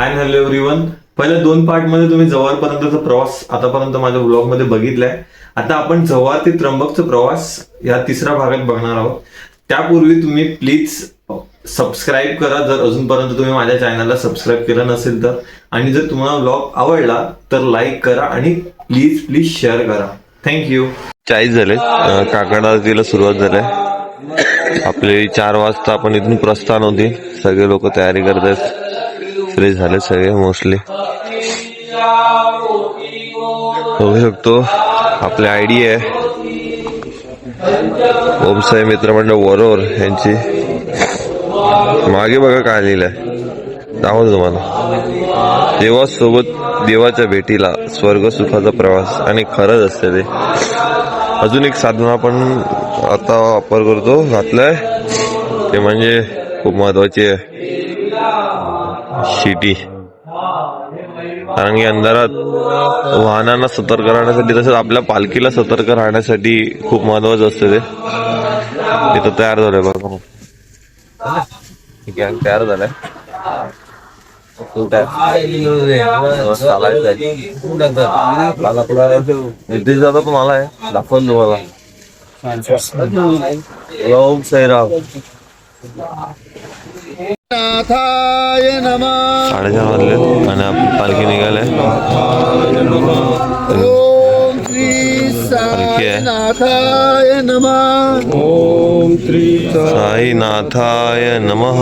Hi hello everyone. पहिल्या 2 part मध्ये तुम्ही जव्हारपर्यंतचा प्रवास आतापर्यंत माझ्या ब्लॉग मध्ये बघितलाय. आता आपण जव्हार ते त्र्यंबकचा प्रवास या तिसऱ्या भागात बघणार आहोत. त्यापूर्वी तुम्ही प्लीज सबस्क्राईब करा जर अजूनपर्यंत तुम्ही माझ्या चॅनलला सबस्क्राईब केलं नसेल तर, आणि जर तुम्हाला ब्लॉग आवडला तर लाईक करा आणि प्लीज प्लीज शेअर करा. थँक्यू. 40 झाले. काकड आरतीला सुरुवात झाली. आपले 4 वाजता आपण इथून प्रस्थान होती. सगळे लोक तयारी करतात. फ्रेश झाले सगळे मोस्टली. बघू शकतो आपली आयडी आहे ओमसाई मित्रमंडळ वरोर यांची. मागे बघा काय लिहिलंय, दाखवतो तुम्हाला. देवासोबत देवाच्या भेटीला स्वर्ग सुखाचा प्रवास, आणि खरंच असते ते. अजून एक साधना आपण आता वापर करतो घातलाय ते म्हणजे खूप महत्वाची आहे, शिटी. कारण की अंधारात वाहनांना सतर्क राहण्यासाठी तसंच आपल्या पालखीला सतर्क राहण्यासाठी खूप महत्वाचं असतं ते. इथं तयार झालंय बघा, गँग तयार झालाय. नितीश दादा पण आलाय, दाखवून तुम्हाला. ओम साईराम. 4:30 वाजले आणि आपली पालखी निघाले. पालखी आहे. ओम श्री साईनाथाय नमः.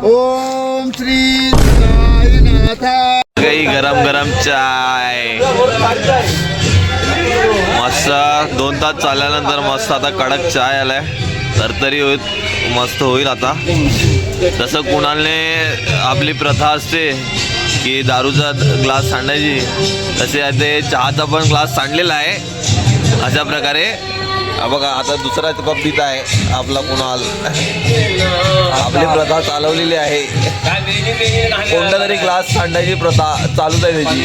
ओम श्री साईनाथा. काही गरम गरम चाय मस्त. 2 तास चालल्यानंतर मस्त आता कडक चाय आलाय. तरतरी होईल, मस्त होईल आता. तसं कुणालने आपली प्रथा असते की दारूचा ग्लास सांडायची, तसे ते चहाचा पण ग्लास सांडलेला आहे. अशा प्रकारे बघा आता दुसरा कप पित आहे आपला कुणाल. आपली प्रथा चालवलेली आहे. कोणता तरी ग्लास सांडायची प्रथा चालूच आहे त्याची.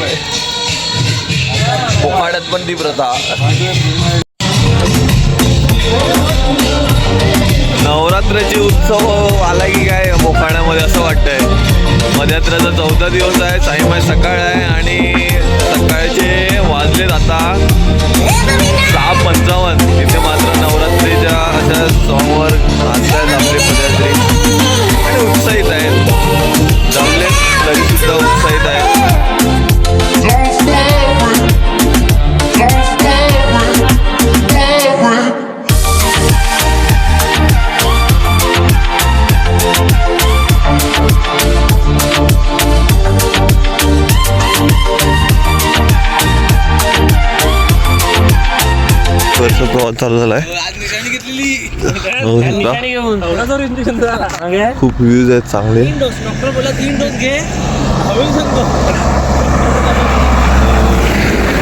पोखाड्यात पण ती प्रथा. नवरात्राची उत्सव आला की काय मोखाड्यामध्ये असं वाटतंय. मध्यरात्राचा 4था दिवस आहे. साईमाय सकाळ आहे आणि सकाळचे वाजलेत आता 6:55. तिथे मात्र नवरात्रीच्या अशा सॉंगवर नाचतात आपले पदयात्री आणि उत्साहित आहेत. जमलेत तरी सुद्धा उत्साहित आहेत. प्रवास चालू झालाय. खूप व्ह्यूज आहेत चांगले.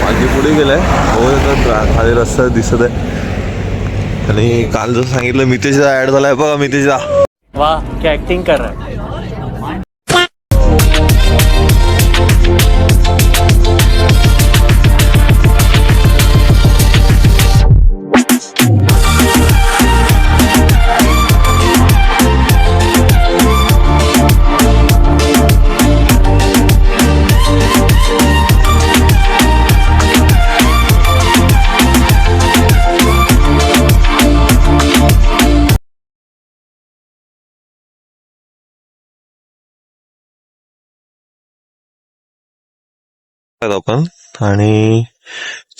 मागे पुढे गेलाय खाली रस्ता दिसत आहे. आणि काल जसं सांगितलं मितेशचा ऍड झालाय बघा. मितेशचा वाह क्या एक्टिंग कर रहा है. आपण आणि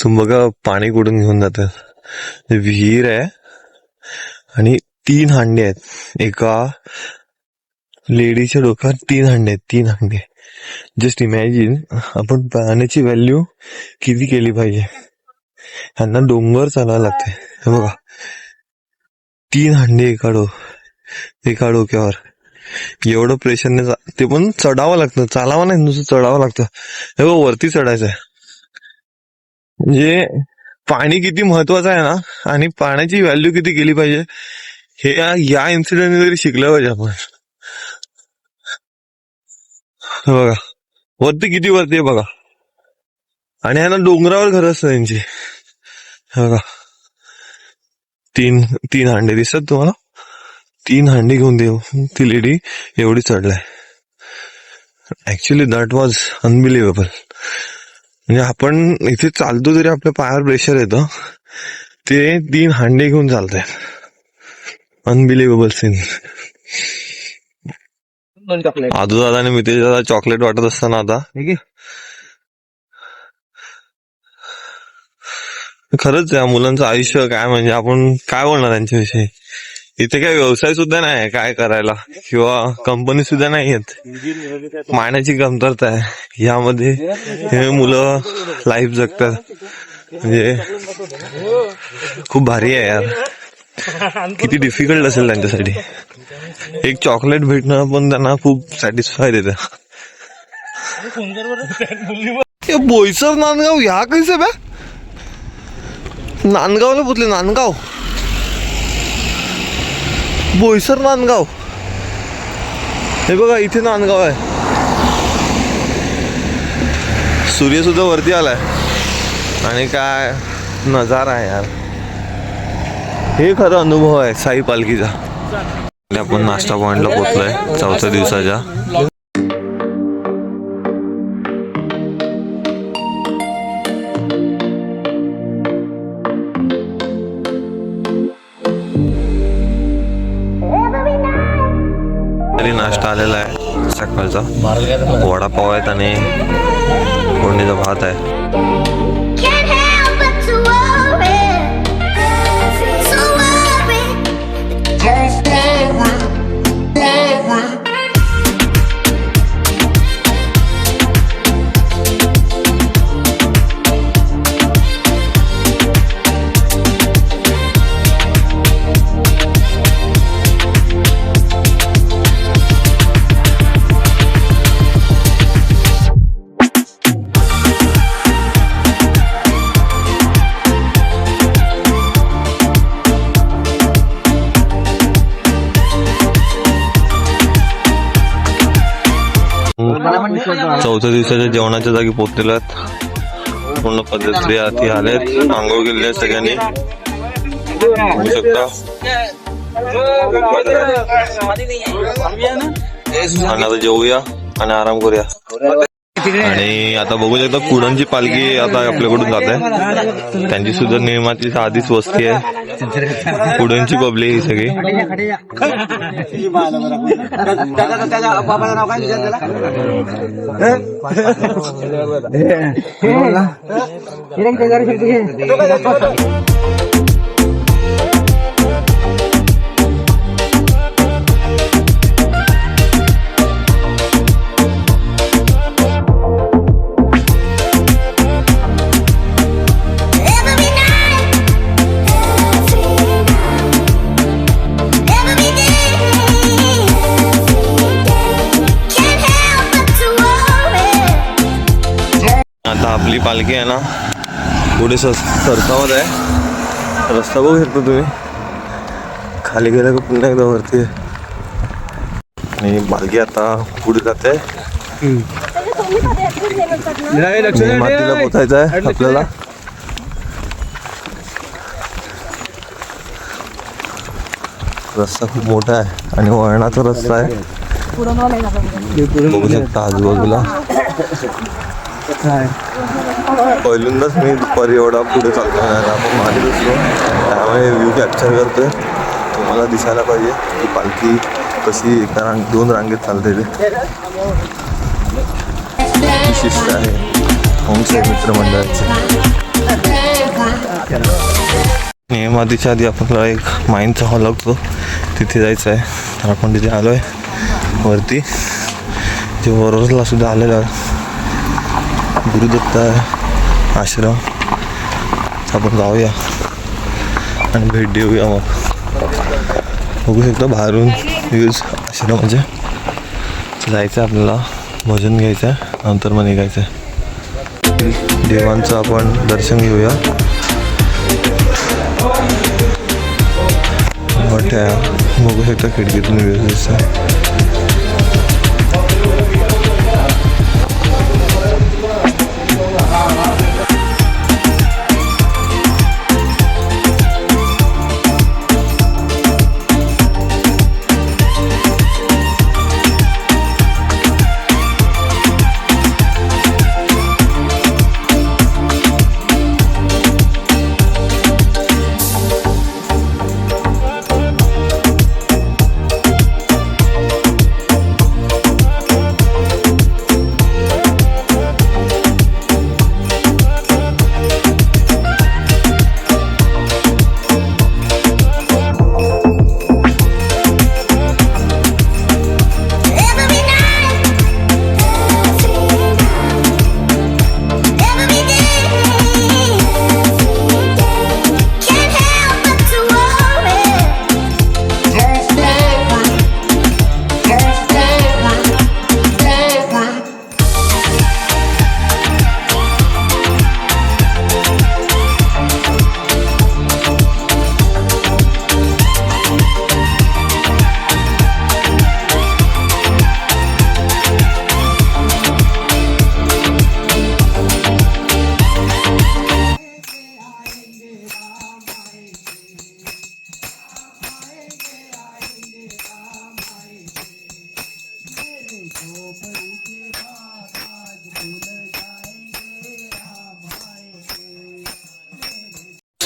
तुम्ही बघा पाणी कुठून घेऊन जातात. विहीर आहे आणि 3 हांडे आहेत. एका लेडीच्या डोक्यात 3 हांडे आहेत. 3 हांडे. जस्ट इमॅजिन आपण पाण्याची व्हॅल्यू किती केली पाहिजे. ह्यांना डोंगर चालायला लागते. हे बघा 3 हांडे एका डोक्यावर. एवढं प्रेशरने ते पण चढावं लागतं. चालावं नाही, नुसतं चढावं लागतं. हे बघ वरती चढायचं आहे. म्हणजे पाणी किती महत्वाचं आहे ना, आणि पाण्याची व्हॅल्यू किती केली पाहिजे हे या इन्सिडेंटने तरी शिकलं पाहिजे आपण. बघा वरती किती वरती आहे बघा. आणि ह्यांना डोंगरावर घर असतं त्यांची. बघा 3 हांडे दिसतात तुम्हाला. 3 हांडी घेऊन देऊ ती लेडी एवढी चढलाय. Actually that was unbelievable. म्हणजे आपण इथे चालतो तरी आपल्या पायावर प्रेशर येतं, ते 3 हांडे घेऊन चालतंय. Unbelievable scene. आजू दादा आणि मितेश दादा चॉकलेट वाटत असताना आता खरंच या मुलांचं आयुष्य काय, म्हणजे आपण काय बोलणार त्यांच्याविषयी. इथे काही व्यवसाय सुद्धा नाही काय करायला, किंवा कंपनी सुद्धा नाही आहेत. माण्याची कमतरता आहे. यामध्ये हे मुलं लाईफ जगतात. म्हणजे खूप भारी आहे यार. किती डिफिकल्ट असेल त्यांच्यासाठी. एक चॉकलेट भेटणं पण त्यांना खूप सॅटिस्फाय देतं. बोईसर नांदगाव या कैसे बे? नांदगावला पोचले. नांदगाव, बोईसर नांदगाव. हे बघा इथे नांदगाव आहे. सूर्य सुद्धा वरती आलाय आणि काय नजारा आहे यार. हे खरं अनुभव आहे साई पालखीचा. आपण नाश्ता पॉइंटला पोहोचलोय 4थ्या दिवसाच्या. तरी नाश्ता आलेला आहे सकाळचा. वडापाव आहेत आणि फोडणीचा भात आहे. Can't help but to worry, so worry. चौथ्या दिवसाच्या जेवणाच्या जागी पोहोचलेलो आहेत. पूर्ण पद्धती आधी आलेत. आंघोळ केलेली आहे सगळ्यांनी, बघू शकता. आणि आता जेवूया आणि आराम करूया. आणि आता बघू शकता कुडांची पालखी आता आपल्याकडून जात आहे. त्यांची सुद्धा निर्मातीची आधीच वस्ती आहे. कुडांची पब्लिक ही सगळी. आता आपली पालखी आहे ना पुढे सरसावत आहे. रस्ता बघू शकतो तुम्ही. खाली गेला का पुन्हा एकदा वरती आहे. आणि पालखी आता पुढे जाते. मातीला पोचायचं आहे आपल्याला. रस्ता खूप मोठा आहे आणि वळणाचा रस्ता आहे. बघू शकता आजूबाजूला. पहिल्यांदाच मी दुपारी एवढा पुढे चालतो. आपण मागे दिसलो त्यामुळे व्ह्यू कॅप्चर करतोय. तुम्हाला दिसायला पाहिजे की पालखी कशी एका 2 रांगेत चालते. ते शिस्त आहे होमस्टे मित्रमंडळाची. नियमातीच्या आधी आपल्याला एक माइंडचा हॉल लागतो, तिथे जायचं आहे. तर आपण तिथे आलो आहे वरती. जे वरोरला सुद्धा आलेलं आहे गुरुदत्त आश्रम. आपण जाऊया आणि भेट देऊया. मग बघू शकतो बाहेरून व्ह्यूज आश्रमाचे. जायचं आपल्याला, भोजन घ्यायचं आहे, नंतर मग निघायचं आहे. देवांचं आपण दर्शन घेऊया. मोठ्या बघू शकता खिडकीतून व्ह्यूज दिसतं.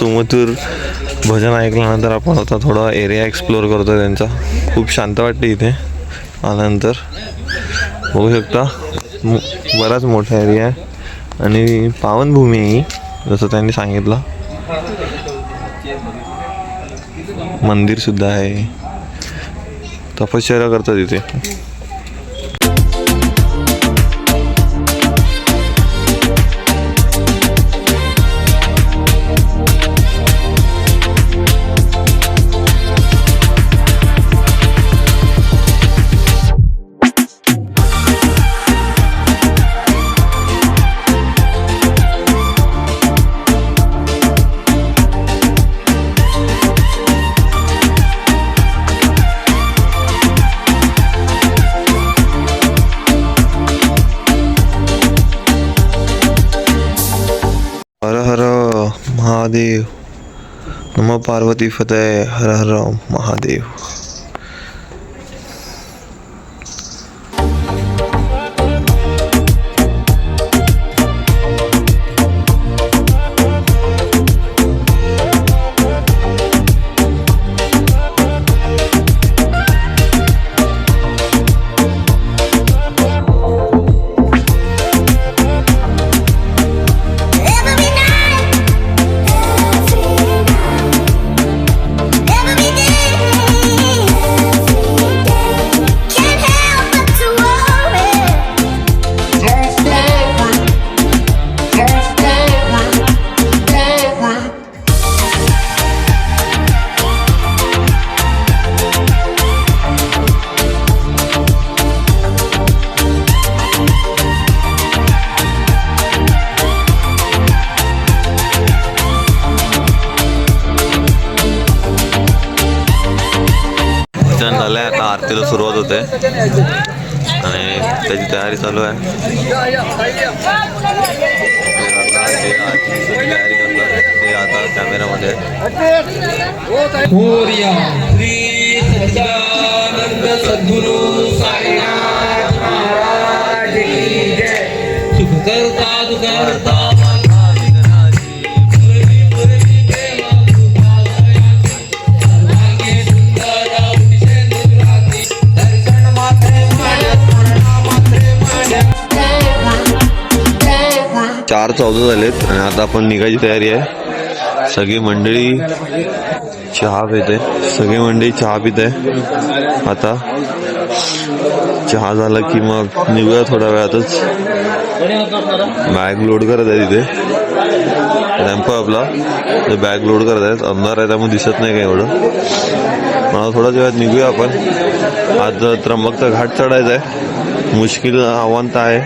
सुमधूर भजन ऐकल्यानंतर आपण आता थोडा एरिया एक्सप्लोअर करतो त्यांचा. खूप शांत वाटते इथे आल्यानंतर. बघू शकता बराच मोठा एरिया आहे आणि पावनभूमी आहे ही, जसं त्यांनी सांगितलं. मंदिर सुद्धा आहे, तपश्चर्या करतात इथे. हर हर महादेव. नमः पार्वती फतेह. हर हर Mahadev. Every night, every day, can't help but to worry. Don't worry. Don't worry. Worry. भजन झालंय, आता आरतीला सुरुवात होते आणि त्याची तयारी चालू आहे. तयारी करतात ते आता कॅमेरामध्ये आहे. मोरया श्री सच्चिदानंद सद्गुरु साईनाथ महाराज की जय. सुख करता दुखहर्ता दर्शन मात्रे माझ्या स्मरणा मात्रे माझ्या 4:14 झालेत आणि आता आपण निघायची तयारी आहे. सगळी मंडळी चहा पिते, सगळी मंडळी चहा पिते. आता चहा झाला की मग निघूया थोड्या वेळातच. बॅग लोड करत आहे तिथे रॅम्प आपला, ते बॅग लोड करत आहेत. अंधार आहे त्यामुळे दिसत नाही काय एवढं. मला थोड्याच वेळात निघूया आपण. आज त्र्यंबकचा घाट चढायचा आहे. मुश्किल आव्हान तर आहे,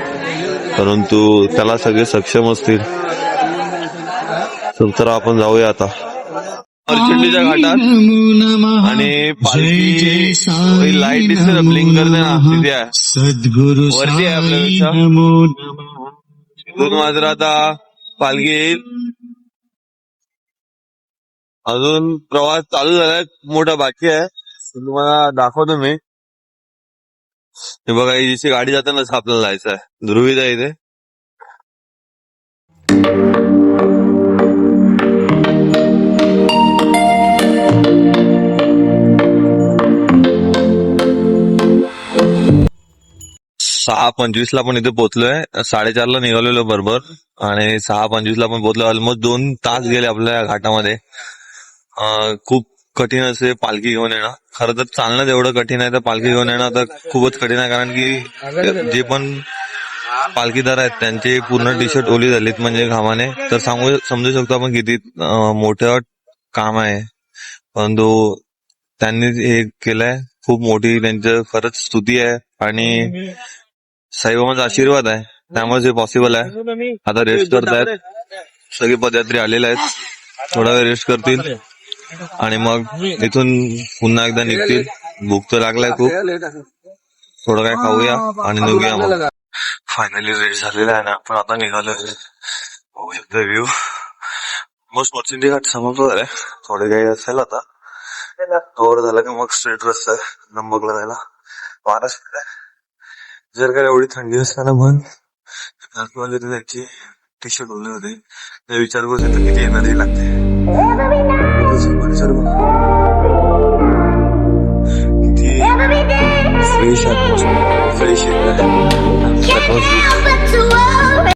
परंतु त्याला सगळे सक्षम असतील तर आपण जाऊया आता अर्चंडीच्या घाटात. आणि पालखी लाईट दिसते ना, ब्लिंक करते ना, तिथे आहे, वरती आहे आपल्यापेक्षा. तिथून मात्र आता पालखी येईल. अजून प्रवास चालू झालाय, मोठा बाकी आहे. तुम्हाला दाखवतो मी. हे बघा, ही जशी गाडी जाताना आपल्याला जायचं आहे. ध्रुवीत आहे इथे. सहा 25 पण इथे पोहोचलोय. 4:30 निघालेलो बरोबर आणि 6:25 पण पोहोचलो. ऑलमोस्ट 2 तास गेले आपल्या घाटामध्ये. खूप कठीण असे पालखी घेऊन येणं. खरं तर चालणं जेवढं कठीण आहे तर पालखी घेऊन येणं आता खूपच कठीण आहे. कारण की जे पण पालखीदार आहेत त्यांचे पूर्ण टी शर्ट ओली झालीत म्हणजे घामाने. तर समजू शकतो आपण किती मोठं काम आहे. परंतु त्यांनी हे केलंय, खूप मोठी त्यांचं खरंच स्तुती आहे आणि साईबाबांचा आशीर्वाद आहे, त्यामुळे हे पॉसिबल आहे. आता रेस्ट करतायत सगळे पदयात्री आलेले आहेत. थोडा वेळ रेस्ट करतील आणि मग इथून पुन्हा एकदा निघतील. भूक तर लागलाय खूप. थोडं काय खाऊया आणि निघूया मग. फायनली रेस्ट झालेला आहे ना, पण आता निघालोय. बघू शकता व्ह्यू. मोस्ट मॉर्चिंग घाट समाप्त झालाय. थोडे काही असेल आता, कव्हर झाला की मग स्ट्रेट रस्ता आहे त्र्यंबकला जायला. महाराष्ट्र जर का एवढी थंडी असताना पण त्यांची टी शर्ट ओले होते तर विचार करू शकतो किती एनर्जी लागते. परिसर बघा किती fresh fresh Can't help but to worry.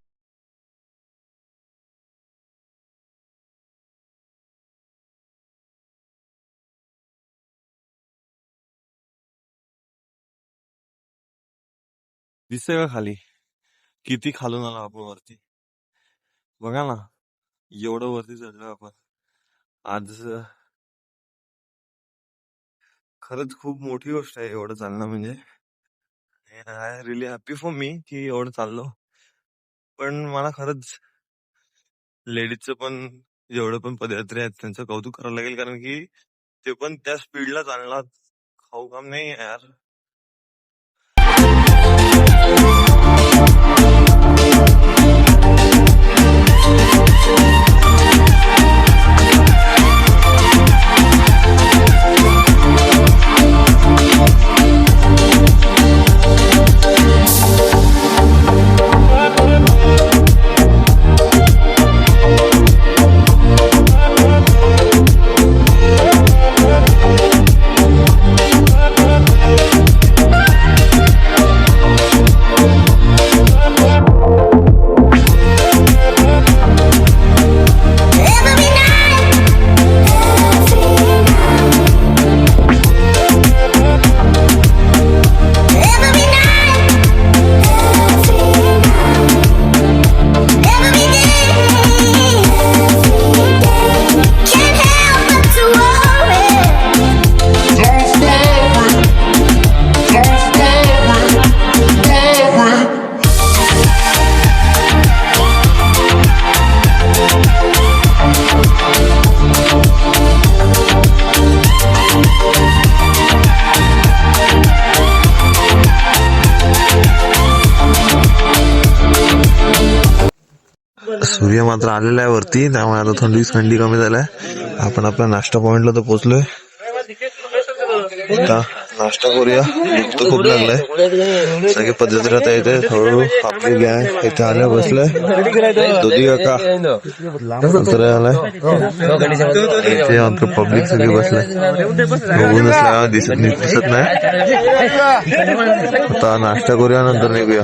दिसतंय का खाली किती खालून आलो आपण वरती. बघा ना एवढं वरती चढलो आपण आज. खरंच खूप मोठी गोष्ट आहे एवढं चालणं म्हणजे. I relief happy for me की एवढं चाललो. पण मला खरंच लेडीजचं पण जेवढं पण पदयात्री आहेत त्यांचं कौतुक करावं लागेल कारण की ते पण त्या स्पीडला चालणार खाऊ काम नाही यार. Every night, every night, every day. Can't help but to worry. Don't stop it. Don't stop it. Worry. सूर्य मात्र आलेला आहे वरती त्यामुळे आता थंडी कमी झालाय. आपण आपल्या नाश्ता पॉइंटला तर पोहोचलोय. आता नाश्ता करूया. भूक तर खूप लागलाय. सगळे पद्धती आता येते हळूहळू आपली गँग इथे आल्या बसलाय. दोधी काका नंतर आलाय इथे मात्र पब्लिक सगळी बसलाय. बघूनच दिसत नाही. आता नाश्ता करूया नंतर निघूया.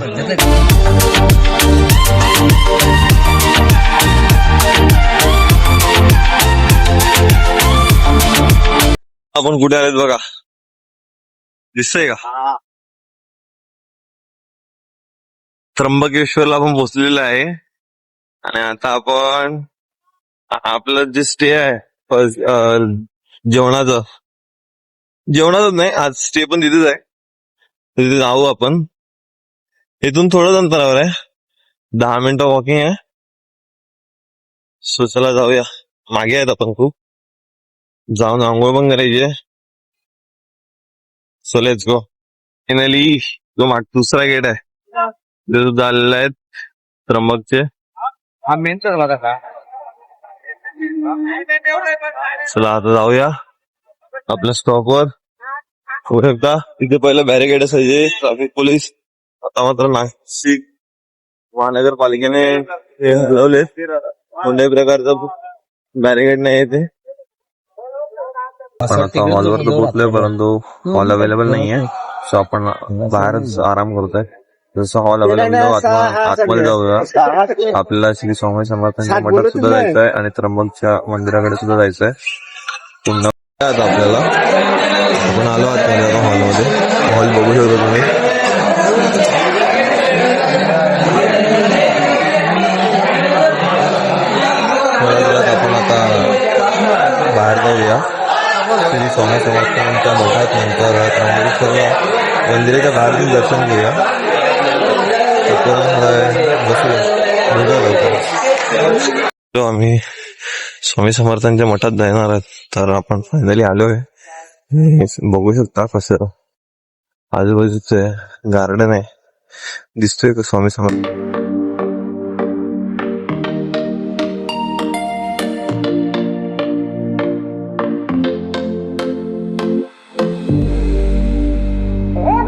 आपण कुठे आलेत बघा दिसतंय का. त्र्यंबकेश्वरला आपण पोहोचलेलो आहे आणि आता आपण आपलं जे स्टे आहे जेवणाचं नाही आज स्टे पण तिथेच आहे. तिथे जाऊ आपण. इथून थोडंच अंतरावर आहे 10 मिनिटं वॉकिंग आहे. सो चला जाऊया. मागे आहेत आपण खूप. जाऊन आंघोळ पण करायची. So let's go. फायनली जो दुसरा गेट आहे तिथे झालेला आहे त्र्यंबकचे. चला आता जाऊया आपल्या स्टॉपवर. होऊ शकता तिथे पहिलं बॅरिकेड असायचे ट्रॅफिक पोलीस. आता मात्र नाशिक महानगरपालिकेने हे हलवले. कोणत्याही प्रकारचं बॅरिकेड नाही ते. पण आता हॉलवर तर पोहोचलोय परंतु हॉल अवेलेबल नाहीये. सो आपण बाहेरच आराम करतोय. जसं हॉल अवेलेबल आतमध्ये जाऊया. आपल्याला श्री स्वामी समर्थांच्या मठात सुद्धा जायचं आहे आणि त्र्यंबकच्या मंदिराकडे सुद्धा जायचं आहे. पुन्हा आपल्याला आपण आलो आतमध्ये हॉलमध्ये. हॉल बघू शकता तुम्ही. आपण आता बाहेर जाऊया. श्री स्वामी समर्थांच्या मठात नंतर त्र्यंबकेश्वरला मंदिराच्या बाहेर जाऊन दर्शन घेऊया. आम्ही स्वामी समर्थांच्या मठात जाणार आहोत. तर आपण फायनली आलोय. बघू शकता कसं आजूबाजूचं गार्डन आहे. दिसतोय का Swami Samarth.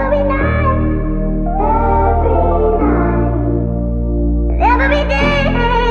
Every night, every day.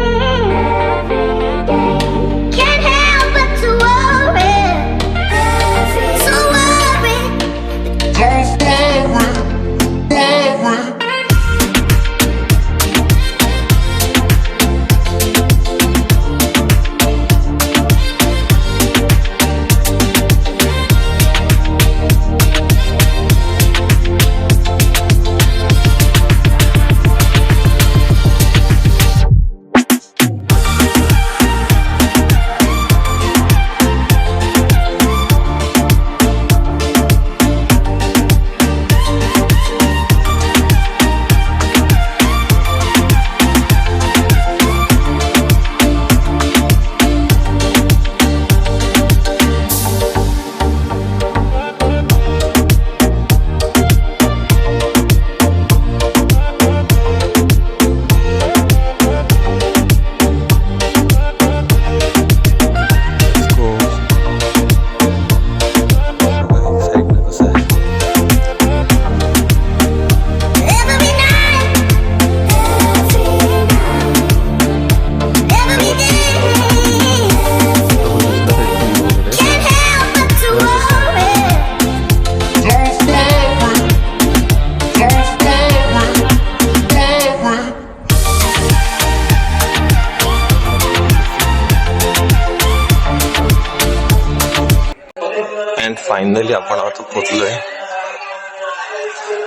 Finally आपण आता पोहोचलोय.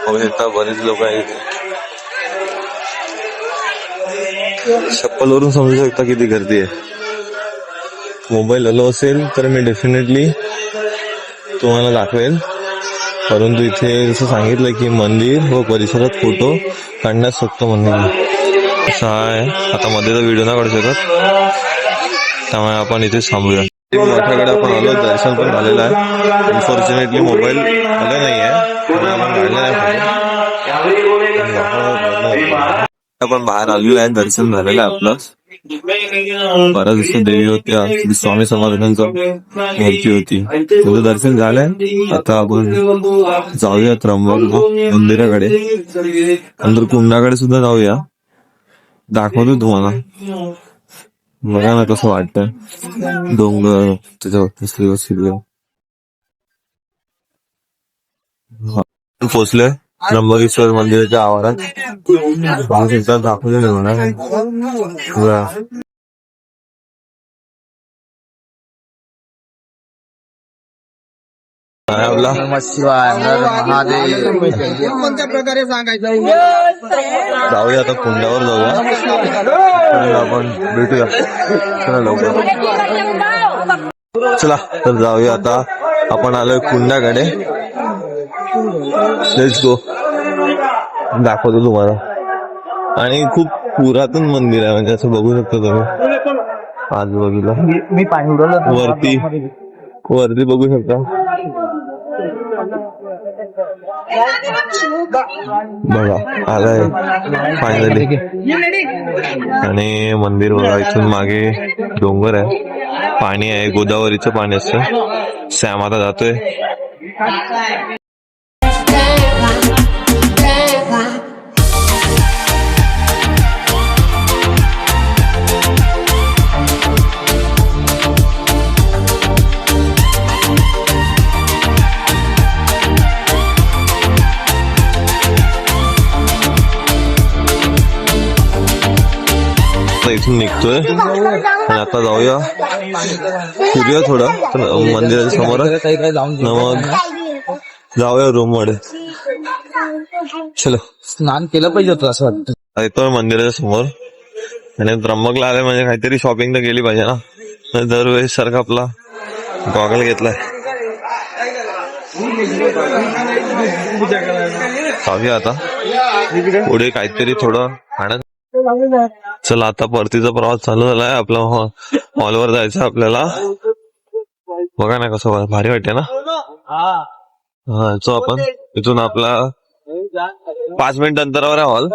बघू शकता बरेच लोक आहेत इथे. चप्पलवरून समजू शकता किती गर्दी आहे. मोबाईल अलो असेल तर मी डेफिनेटली तुम्हाला दाखवेल, परंतु इथे जसं सांगितलं की मंदिर व परिसरात फोटो काढण्यास फक्त मंदिर असं आहे. आता मध्ये तर व्हिडिओ नाही काढू शकत, त्यामुळे आपण इथेच थांबूया. मठाकडे आपण आलो, दर्शन पण झालेलं आहे. अनफॉर्च्युनेटली मोबाईल आला नाहीये, आपण काढला नाही. आपण बाहेर आलेलो आहे, दर्शन झालेलं आहे आपलं. बऱ्याच दिवस देवी होत्या, स्वामी समर्थांचा मूर्ती होती, तुझं दर्शन झालंय. आता आपण जाऊया त्र्यंबक मंदिराकडे, नंतर कुंडाकडे सुद्धा जाऊया. दाखवतो तुम्हाला, बघा ना कसं वाटतंय डोंगर त्याच्यावर. पोचलोय त्र्यंबकेश्वर मंदिराच्या आवारात. दाखवलं म्हणा आपला कोणत्या प्रकारे सांगायचं जाऊया आता कुंडावर जाऊया, आपण भेटूया. चला लवकर चला तर जाऊया आता. आपण आलोय कुंडाकडे. Let's go. दाखवतो तुम्हाला. आणि खूप पुरातन मंदिर आहे, म्हणजे असं बघू शकता तुम्ही आजूबाजूला. मी पाणी उडवलं वरती वरती बघू शकता. बघा आलाय फायनली. आणि मंदिर बघा, इथून मागे डोंगर आहे, पाणी आहे, गोदावरीचं पाणी असतं. सॅम आता जातोय. इथून निघतोय आणि आता जाऊया, फिरूया थोडं मंदिराच्या समोर, मग जाऊया रूम मध्ये. चलो, स्नान केलं पाहिजे होतं असं वाटतं. येतोय मंदिराच्या समोर. आणि त्र्यंबकला आले म्हणजे काहीतरी शॉपिंग तर केली पाहिजे ना. दरवेळेस सारखा आपला गॉगल घेतलाय. जाऊया आता पुढे काहीतरी थोडं खाण्यात. चला आता परतीचा प्रवास चालू झालाय. आपला हॉलवर जायचं आपल्याला. बघा ना कसं भारी वाटते ना. हा चो आपण इथून आपला 5 मिनिट अंतरावर आहे हॉल.